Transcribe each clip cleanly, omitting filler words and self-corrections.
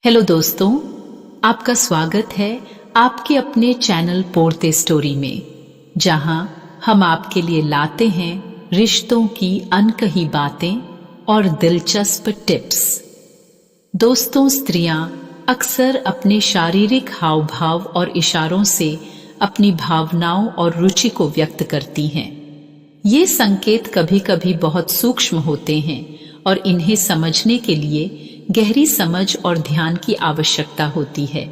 Hello दोस्तों, आपका स्वागत है आपके अपने चैनल पोरते स्टोरी में, जहां हम आपके लिए लाते हैं रिश्तों की अनकही बातें और दिलचस्प टिप्स। दोस्तों, स्त्रियां अक्सर अपने शारीरिक हाव भाव और इशारों से अपनी भावनाओं और रुचि को व्यक्त करती हैं। ये संकेत कभी कभी बहुत सूक्ष्म होते हैं और इन्हें समझने के लिए गहरी समझ और ध्यान की आवश्यकता होती है।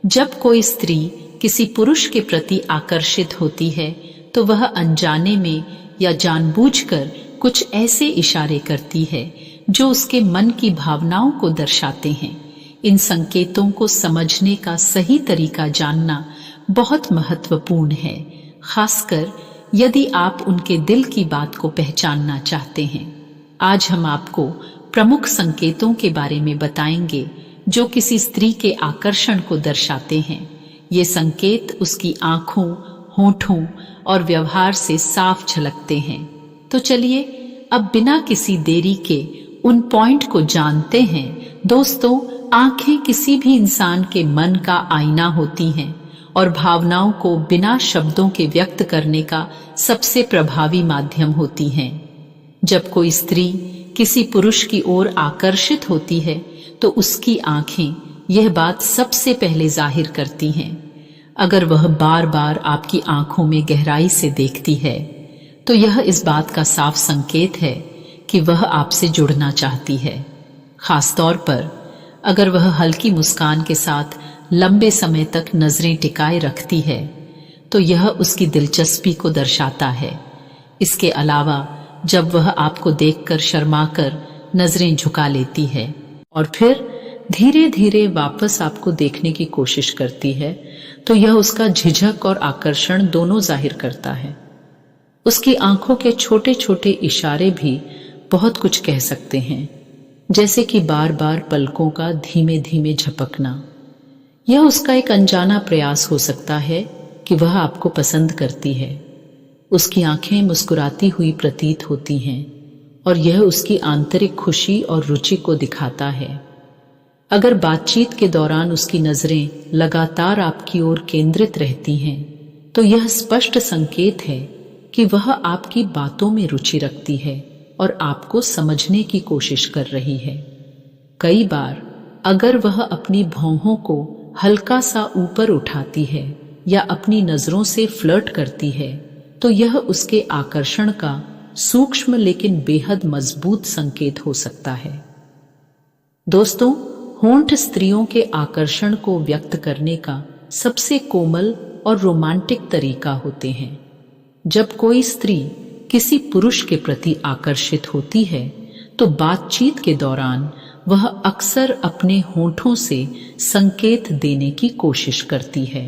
जब कोई स्त्री किसी पुरुष के प्रति आकर्षित होती है तो वह अनजाने में या जानबूझकर कुछ ऐसे इशारे करती है जो उसके मन की भावनाओं को दर्शाते हैं। इन संकेतों को समझने का सही तरीका जानना बहुत महत्वपूर्ण है, खासकर यदि आप उनके दिल की बात को पहचानना चाहते हैं। आज हम आपको प्रमुख संकेतों के बारे में बताएंगे जो किसी स्त्री के आकर्षण को दर्शाते हैं। ये संकेत उसकी आंखों, होठों और व्यवहार से साफ झलकते हैं। तो चलिए अब बिना किसी देरी के उन पॉइंट को जानते हैं। दोस्तों, आंखें किसी भी इंसान के मन का आईना होती हैं और भावनाओं को बिना शब्दों के व्यक्त करने का सबसे प्रभावी माध्यम होती हैं। जब कोई स्त्री किसी पुरुष की ओर आकर्षित होती है तो उसकी आंखें यह बात सबसे पहले जाहिर करती हैं। अगर वह बार बार आपकी आंखों में गहराई से देखती है तो यह इस बात का साफ संकेत है कि वह आपसे जुड़ना चाहती है। खासतौर पर अगर वह हल्की मुस्कान के साथ लंबे समय तक नजरें टिकाए रखती है तो यह उसकी दिलचस्पी को दर्शाता है। इसके अलावा जब वह आपको देखकर शर्माकर नजरें झुका लेती है और फिर धीरे धीरे वापस आपको देखने की कोशिश करती है तो यह उसका झिझक और आकर्षण दोनों जाहिर करता है। उसकी आंखों के छोटे छोटे इशारे भी बहुत कुछ कह सकते हैं, जैसे कि बार बार पलकों का धीमे धीमे झपकना। यह उसका एक अनजाना प्रयास हो सकता है कि वह आपको पसंद करती है। उसकी आंखें मुस्कुराती हुई प्रतीत होती हैं और यह उसकी आंतरिक खुशी और रुचि को दिखाता है। अगर बातचीत के दौरान उसकी नजरें लगातार आपकी ओर केंद्रित रहती हैं तो यह स्पष्ट संकेत है कि वह आपकी बातों में रुचि रखती है और आपको समझने की कोशिश कर रही है। कई बार अगर वह अपनी भौहों को हल्का सा ऊपर उठाती है या अपनी नजरों से फ्लर्ट करती है तो यह उसके आकर्षण का सूक्ष्म लेकिन बेहद मजबूत संकेत हो सकता है। दोस्तों, होंठ स्त्रियों के आकर्षण को व्यक्त करने का सबसे कोमल और रोमांटिक तरीका होते हैं। जब कोई स्त्री किसी पुरुष के प्रति आकर्षित होती है तो बातचीत के दौरान वह अक्सर अपने होठों से संकेत देने की कोशिश करती है।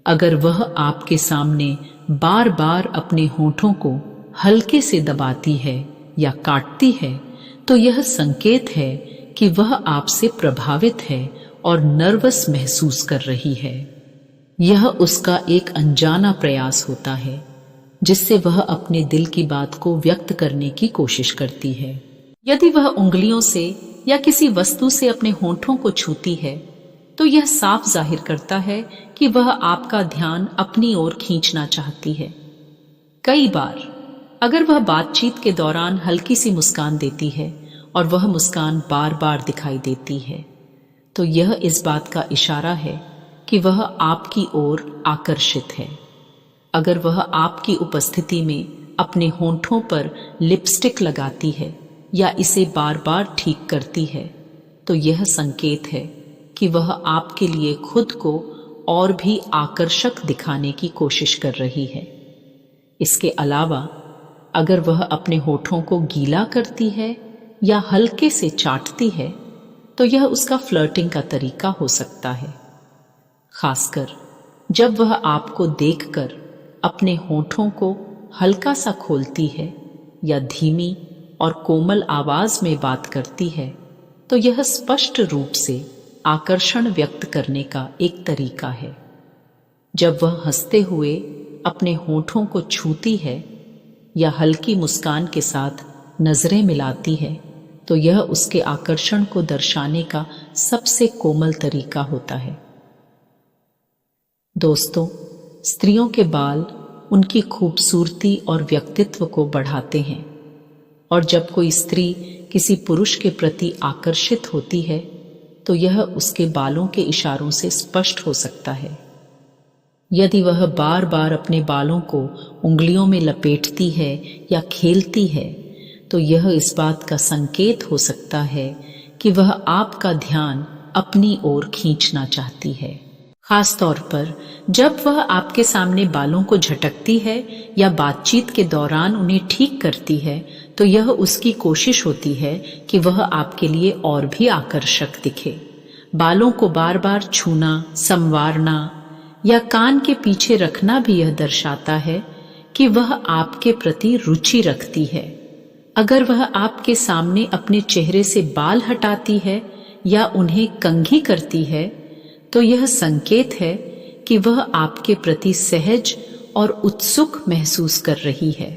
अगर वह आपके सामने बार बार अपने होठों को हल्के से दबाती है या काटती है तो यह संकेत है कि वह आपसे प्रभावित है और नर्वस महसूस कर रही है। यह उसका एक अनजाना प्रयास होता है जिससे वह अपने दिल की बात को व्यक्त करने की कोशिश करती है। यदि वह उंगलियों से या किसी वस्तु से अपने होठों को छूती है तो यह साफ जाहिर करता है कि वह आपका ध्यान अपनी ओर खींचना चाहती है। कई बार अगर वह बातचीत के दौरान हल्की सी मुस्कान देती है और वह मुस्कान बार बार दिखाई देती है तो यह इस बात का इशारा है कि वह आपकी ओर आकर्षित है। अगर वह आपकी उपस्थिति में अपने होठों पर लिपस्टिक लगाती है या इसे बार बार ठीक करती है तो यह संकेत है कि वह आपके लिए खुद को और भी आकर्षक दिखाने की कोशिश कर रही है। इसके अलावा अगर वह अपने होठों को गीला करती है या हल्के से चाटती है तो यह उसका फ्लर्टिंग का तरीका हो सकता है, खासकर जब वह आपको देखकर अपने होठों को हल्का सा खोलती है या धीमी और कोमल आवाज में बात करती है तो यह स्पष्ट रूप से आकर्षण व्यक्त करने का एक तरीका है। जब वह हंसते हुए अपने होठों को छूती है या हल्की मुस्कान के साथ नजरें मिलाती है तो यह उसके आकर्षण को दर्शाने का सबसे कोमल तरीका होता है। दोस्तों, स्त्रियों के बाल उनकी खूबसूरती और व्यक्तित्व को बढ़ाते हैं, और जब कोई स्त्री किसी पुरुष के प्रति आकर्षित होती है तो यह उसके बालों के इशारों से स्पष्ट हो सकता है। यदि वह बार बार अपने बालों को उंगलियों में लपेटती है या खेलती है तो यह इस बात का संकेत हो सकता है कि वह आपका ध्यान अपनी ओर खींचना चाहती है। खास तौर पर जब वह आपके सामने बालों को झटकती है या बातचीत के दौरान उन्हें ठीक करती है तो यह उसकी कोशिश होती है कि वह आपके लिए और भी आकर्षक दिखे। बालों को बार बार छूना, संवारना या कान के पीछे रखना भी यह दर्शाता है कि वह आपके प्रति रुचि रखती है। अगर वह आपके सामने अपने चेहरे से बाल हटाती है या उन्हें कंघी करती है तो यह संकेत है कि वह आपके प्रति सहज और उत्सुक महसूस कर रही है।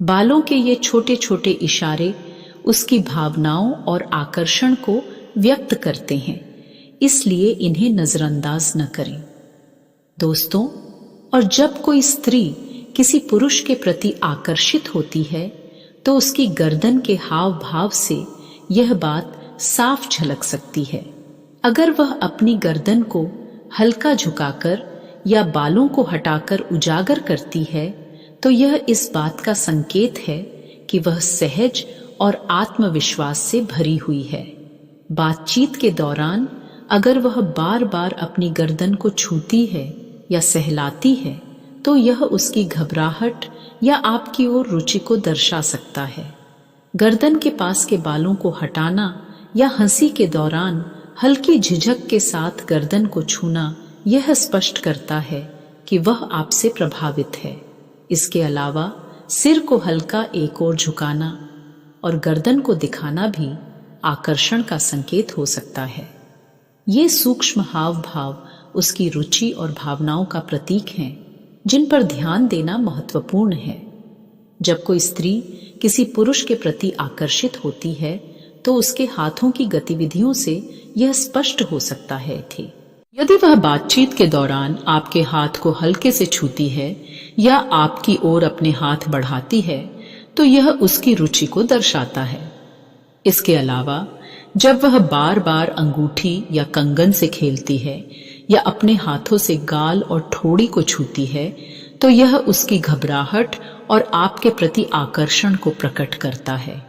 बालों के ये छोटे छोटे इशारे उसकी भावनाओं और आकर्षण को व्यक्त करते हैं, इसलिए इन्हें नजरअंदाज न करें। दोस्तों, और जब कोई स्त्री किसी पुरुष के प्रति आकर्षित होती है तो उसकी गर्दन के हाव भाव से यह बात साफ झलक सकती है। अगर वह अपनी गर्दन को हल्का झुकाकर या बालों को हटाकर उजागर करती है तो यह इस बात का संकेत है कि वह सहज और आत्मविश्वास से भरी हुई है। बातचीत के दौरान अगर वह बार बार अपनी गर्दन को छूती है या सहलाती है तो यह उसकी घबराहट या आपकी ओर रुचि को दर्शा सकता है। गर्दन के पास के बालों को हटाना या हंसी के दौरान हल्की झिझक के साथ गर्दन को छूना यह स्पष्ट करता है कि वह आपसे प्रभावित है। इसके अलावा सिर को हल्का एक ओर झुकाना और गर्दन को दिखाना भी आकर्षण का संकेत हो सकता है। ये सूक्ष्म हाव भाव उसकी रुचि और भावनाओं का प्रतीक हैं, जिन पर ध्यान देना महत्वपूर्ण है। जब कोई स्त्री किसी पुरुष के प्रति आकर्षित होती है तो उसके हाथों की गतिविधियों से यह स्पष्ट हो सकता है कि यदि वह बातचीत के दौरान आपके हाथ को हल्के से छूती है या आपकी ओर अपने हाथ बढ़ाती है तो यह उसकी रुचि को दर्शाता है। इसके अलावा जब वह बार बार अंगूठी या कंगन से खेलती है या अपने हाथों से गाल और ठोड़ी को छूती है तो यह उसकी घबराहट और आपके प्रति आकर्षण को प्रकट करता है।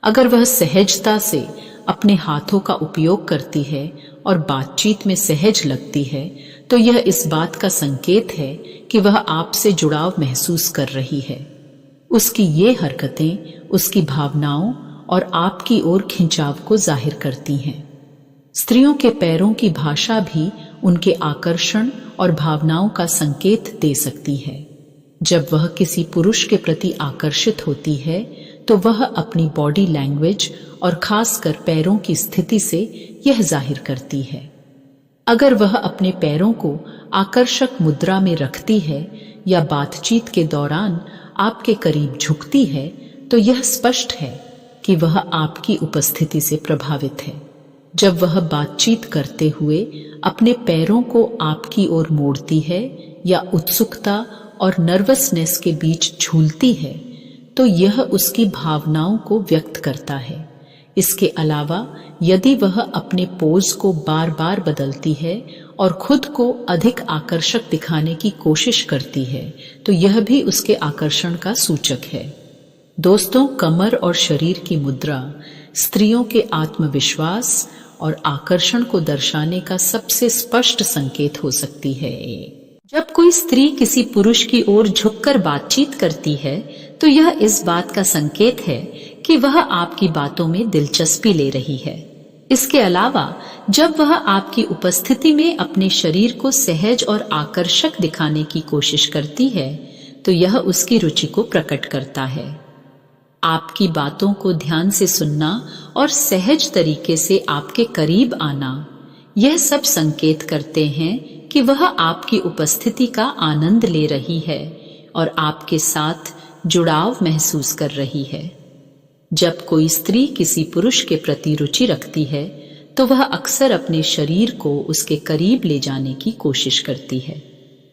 अगर वह सहजता से अपने हाथों का उपयोग करती है और बातचीत में सहज लगती है तो यह इस बात का संकेत है कि वह आपसे जुड़ाव महसूस कर रही है। उसकी ये हरकतें उसकी भावनाओं और आपकी ओर खिंचाव को जाहिर करती हैं। स्त्रियों के पैरों की भाषा भी उनके आकर्षण और भावनाओं का संकेत दे सकती है। जब वह किसी पुरुष के प्रति आकर्षित होती है तो वह अपनी बॉडी लैंग्वेज और खासकर पैरों की स्थिति से यह जाहिर करती है। अगर वह अपने पैरों को आकर्षक मुद्रा में रखती है या बातचीत के दौरान आपके करीब झुकती है तो यह स्पष्ट है कि वह आपकी उपस्थिति से प्रभावित है। जब वह बातचीत करते हुए अपने पैरों को आपकी ओर मोड़ती है या उत्सुकता और नर्वसनेस के बीच झूलती है तो यह उसकी भावनाओं को व्यक्त करता है। इसके अलावा यदि वह अपने पोज को बार बार बदलती है और खुद को अधिक आकर्षक दिखाने की कोशिश करती है तो यह भी उसके आकर्षण का सूचक है। दोस्तों, कमर और शरीर की मुद्रा स्त्रियों के आत्मविश्वास और आकर्षण को दर्शाने का सबसे स्पष्ट संकेत हो सकती है। जब कोई स्त्री किसी पुरुष की ओर झुककर बातचीत करती है तो यह इस बात का संकेत है कि वह आपकी बातों में दिलचस्पी ले रही है। इसके अलावा जब वह आपकी उपस्थिति में अपने शरीर को सहज और आकर्षक दिखाने की कोशिश करती है तो यह उसकी रुचि को प्रकट करता है। आपकी बातों को ध्यान से सुनना और सहज तरीके से आपके करीब आना, यह सब संकेत करते हैं कि वह आपकी उपस्थिति का आनंद ले रही है और आपके साथ जुड़ाव महसूस कर रही है। जब कोई स्त्री किसी पुरुष के प्रति रुचि रखती है तो वह अक्सर अपने शरीर को उसके करीब ले जाने की कोशिश करती है।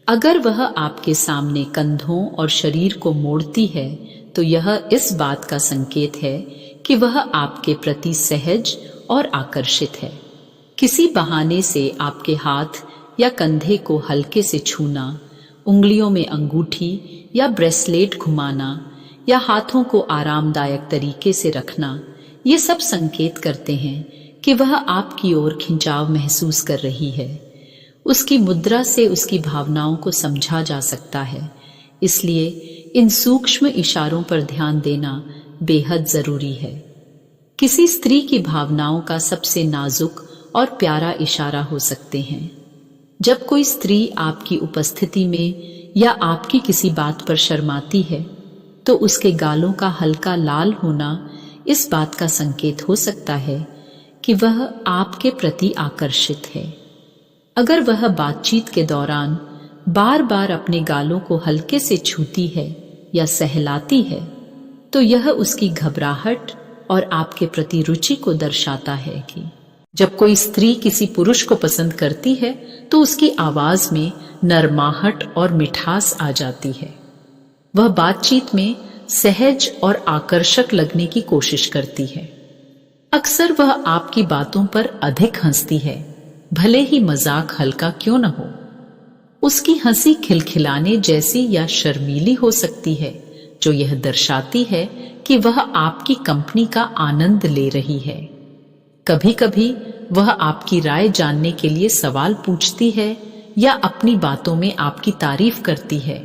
अगर वह आपके सामने कंधों और शरीर को मोड़ती है तो यह इस बात का संकेत है कि वह आपके प्रति सहज और आकर्षित है। किसी बहाने से आपके हाथ या कंधे को हल्के से छूना, उंगलियों में अंगूठी या ब्रेसलेट घुमाना या हाथों को आरामदायक तरीके से रखना, ये सब संकेत करते हैं कि वह आपकी ओर खिंचाव महसूस कर रही है। उसकी मुद्रा से उसकी भावनाओं को समझा जा सकता है, इसलिए इन सूक्ष्म इशारों पर ध्यान देना बेहद जरूरी है। किसी स्त्री की भावनाओं का सबसे नाजुक और प्यारा इशारा हो सकते हैं। जब कोई स्त्री आपकी उपस्थिति में या आपकी किसी बात पर शर्माती है तो उसके गालों का हल्का लाल होना इस बात का संकेत हो सकता है कि वह आपके प्रति आकर्षित है। अगर वह बातचीत के दौरान बार बार अपने गालों को हल्के से छूती है या सहलाती है तो यह उसकी घबराहट और आपके प्रति रुचि को दर्शाता है। कि जब कोई स्त्री किसी पुरुष को पसंद करती है तो उसकी आवाज में नरमाहट और मिठास आ जाती है। वह बातचीत में सहज और आकर्षक लगने की कोशिश करती है। अक्सर वह आपकी बातों पर अधिक हंसती है, भले ही मजाक हल्का क्यों न हो। उसकी हंसी खिलखिलाने जैसी या शर्मीली हो सकती है, जो यह दर्शाती है कि वह आपकी कंपनी का आनंद ले रही है। कभी कभी वह आपकी राय जानने के लिए सवाल पूछती है या अपनी बातों में आपकी तारीफ करती है,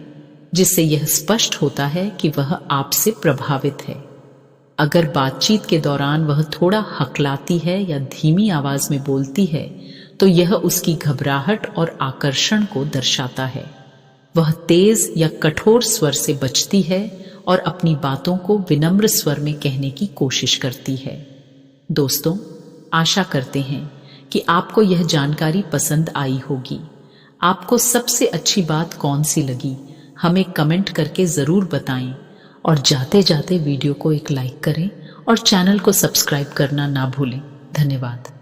जिससे यह स्पष्ट होता है कि वह आपसे प्रभावित है। अगर बातचीत के दौरान वह थोड़ा हकलाती है या धीमी आवाज में बोलती है तो यह उसकी घबराहट और आकर्षण को दर्शाता है। वह तेज या कठोर स्वर से बचती है और अपनी बातों को विनम्र स्वर में कहने की कोशिश करती है। दोस्तों, आशा करते हैं कि आपको यह जानकारी पसंद आई होगी। आपको सबसे अच्छी बात कौन सी लगी, हमें कमेंट करके जरूर बताएं और जाते जाते वीडियो को एक लाइक करें और चैनल को सब्सक्राइब करना ना भूलें। धन्यवाद।